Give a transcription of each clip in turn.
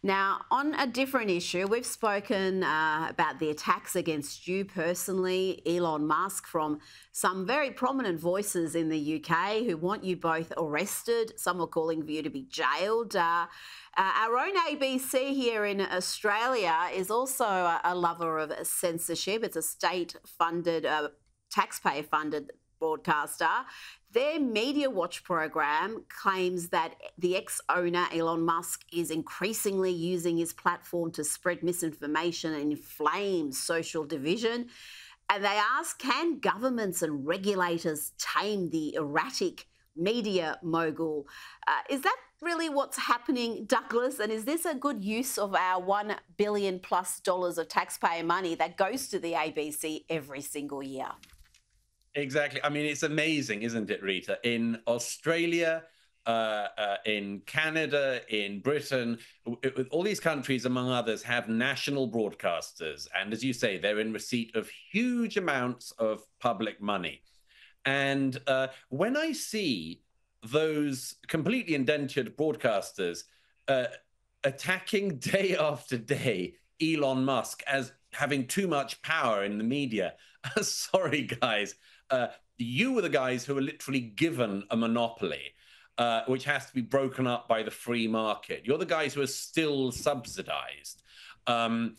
Now, on a different issue, we've spoken about the attacks against you personally, Elon Musk, from some very prominent voices in the UK who want you both arrested. Some are calling for you to be jailed. Our own ABC here in Australia is also a lover of censorship. It's a state-funded, taxpayer-funded broadcaster. Their Media Watch program claims that the ex-owner, Elon Musk, is increasingly using his platform to spread misinformation and inflame social division. And they ask, can governments and regulators tame the erratic media mogul? Is that really what's happening, Douglas? And is this a good use of our $1 billion+ of taxpayer money that goes to the ABC every single year? Exactly. I mean, it's amazing, isn't it, Rita? In Australia, in Canada, in Britain, all these countries, among others, have national broadcasters. And as you say, they're in receipt of huge amounts of public money. And when I see those completely indentured broadcasters attacking day after day Elon Musk as having too much power in the media, sorry, guys. You were the guys who were literally given a monopoly, which has to be broken up by the free market. You're the guys who are still subsidized. And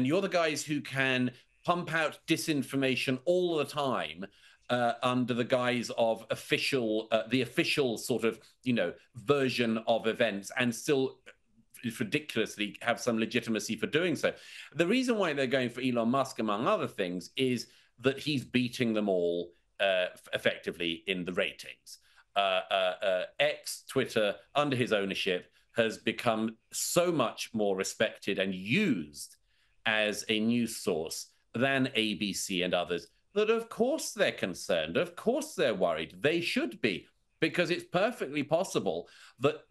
you're the guys who can pump out disinformation all the time under the guise of the official sort of, version of events, and still ridiculously have some legitimacy for doing so. The reason why they're going for Elon Musk, among other things, is that he's beating them all effectively in the ratings. X, Twitter, under his ownership, has become so much more respected and used as a news source than ABC and others that of course they're concerned, of course they're worried. They should be, because it's perfectly possible that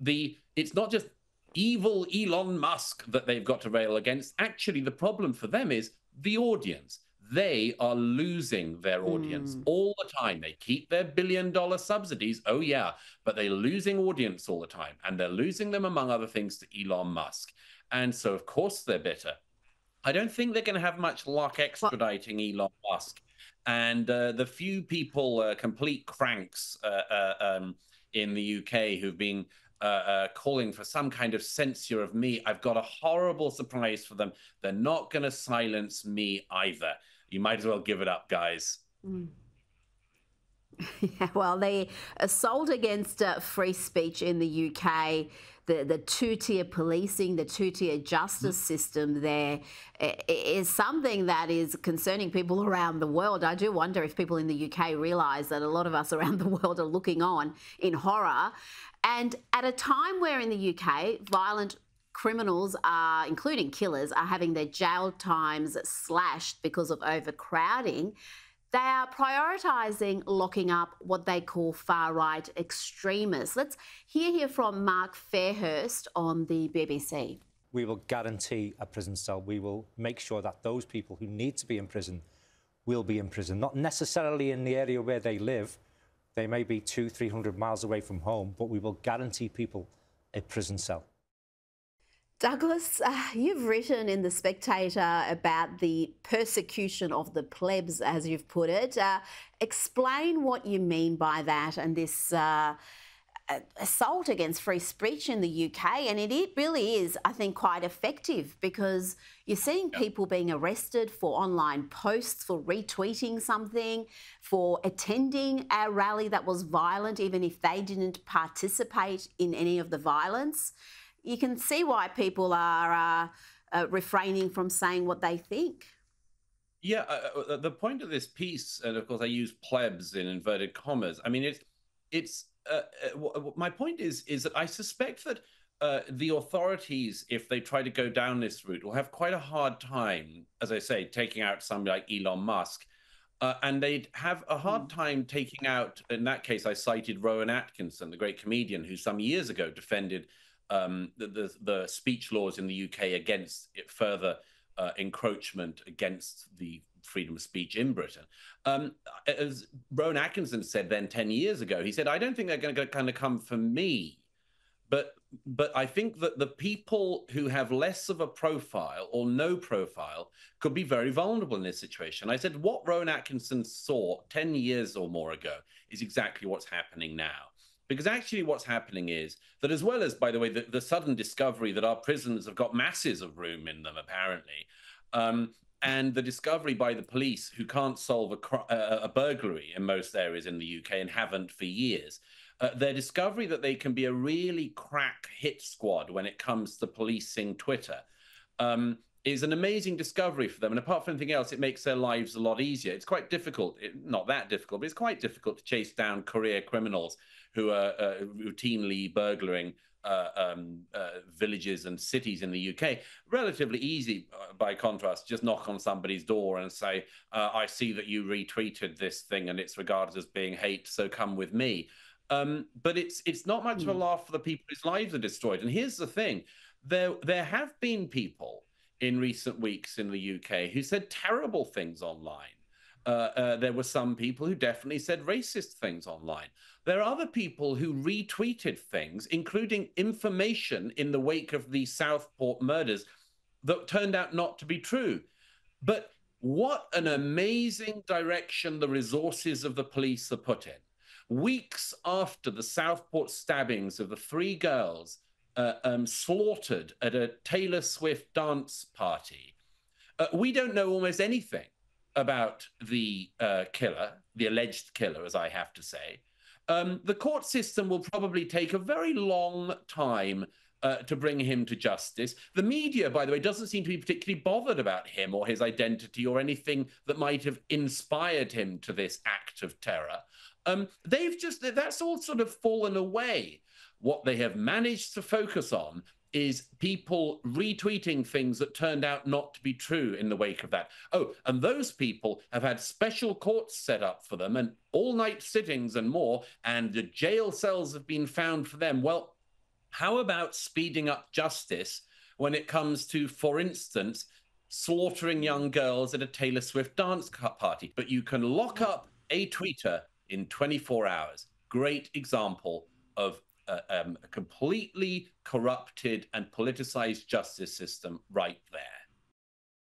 it's not just evil Elon Musk that they've got to rail against. Actually, the problem for them is the audience. They are losing their audience all the time. They keep their billion-dollar subsidies, oh yeah, but they're losing audience all the time. And they're losing them, among other things, to Elon Musk. And so, of course, they're bitter. I don't think they're going to have much luck extraditing Elon Musk. And the few people, complete cranks in the UK who've been calling for some kind of censure of me, I've got a horrible surprise for them. They're not going to silence me either. You might as well give it up, guys. Yeah, well, the assault against free speech in the UK, the two-tier policing, the two-tier justice system there is something that is concerning people around the world. I do wonder if people in the UK realise that a lot of us around the world are looking on in horror. And at a time where in the UK, violent criminals are, including killers, are having their jail times slashed because of overcrowding, they are prioritising locking up what they call far-right extremists. Let's hear here from Mark Fairhurst on the BBC. We will guarantee a prison cell. We will make sure that those people who need to be in prison will be in prison, not necessarily in the area where they live. They may be 200-300 miles away from home, but we will guarantee people a prison cell. Douglas, you've written in The Spectator about the persecution of the plebs, as you've put it. Explain what you mean by that and this assault against free speech in the UK. And it really is, I think, quite effective, because you're seeing people being arrested for online posts, for retweeting something, for attending a rally that was violent, even if they didn't participate in any of the violence. You can see why people are refraining from saying what they think. Yeah, the point of this piece, and of course I use plebs in inverted commas, I mean, my point is that I suspect that the authorities, if they try to go down this route, will have quite a hard time, as I say, taking out somebody like Elon Musk. And they'd have a hard time taking out, in that case, I cited Rowan Atkinson, the great comedian who some years ago defended the speech laws in the UK against further encroachment against the freedom of speech in Britain. As Rowan Atkinson said then 10 years ago, he said, I don't think they're going to kind of come for me But I think that the people who have less of a profile or no profile could be very vulnerable in this situation. I said what Rowan Atkinson saw 10 years or more ago is exactly what's happening now. Because actually what's happening is that, as well as, by the way, the sudden discovery that our prisons have got masses of room in them, apparently, and the discovery by the police, who can't solve a burglary in most areas in the UK and haven't for years, their discovery that they can be a really crack hit squad when it comes to policing Twitter is an amazing discovery for them. And apart from anything else, it makes their lives a lot easier. It's quite difficult, not that difficult, but it's quite difficult to chase down career criminals who are routinely burglaring villages and cities in the UK. Relatively easy, by contrast, just knock on somebody's door and say, I see that you retweeted this thing and it's regarded as being hate, so come with me. But it's not much of a laugh for the people whose lives are destroyed. And here's the thing. There have been people in recent weeks in the UK who said terrible things online. There were some people who definitely said racist things online. There are other people who retweeted things, including information in the wake of the Southport murders, that turned out not to be true. But what an amazing direction the resources of the police are put in. Weeks after the Southport stabbings of the 3 girls slaughtered at a Taylor Swift dance party, we don't know almost anything about the killer, the alleged killer, as I have to say. The court system will probably take a very long time to bring him to justice. The media, by the way, doesn't seem to be particularly bothered about him or his identity or anything that might have inspired him to this act of terror. That's all sort of fallen away. What they have managed to focus on is people retweeting things that turned out not to be true in the wake of that. Oh, and those people have had special courts set up for them and all-night sittings and more, and the jail cells have been found for them. Well, how about speeding up justice when it comes to, for instance, slaughtering young girls at a Taylor Swift dance party? But you can lock up a tweeter in 24 hours. Great example of a completely corrupted and politicized justice system right there.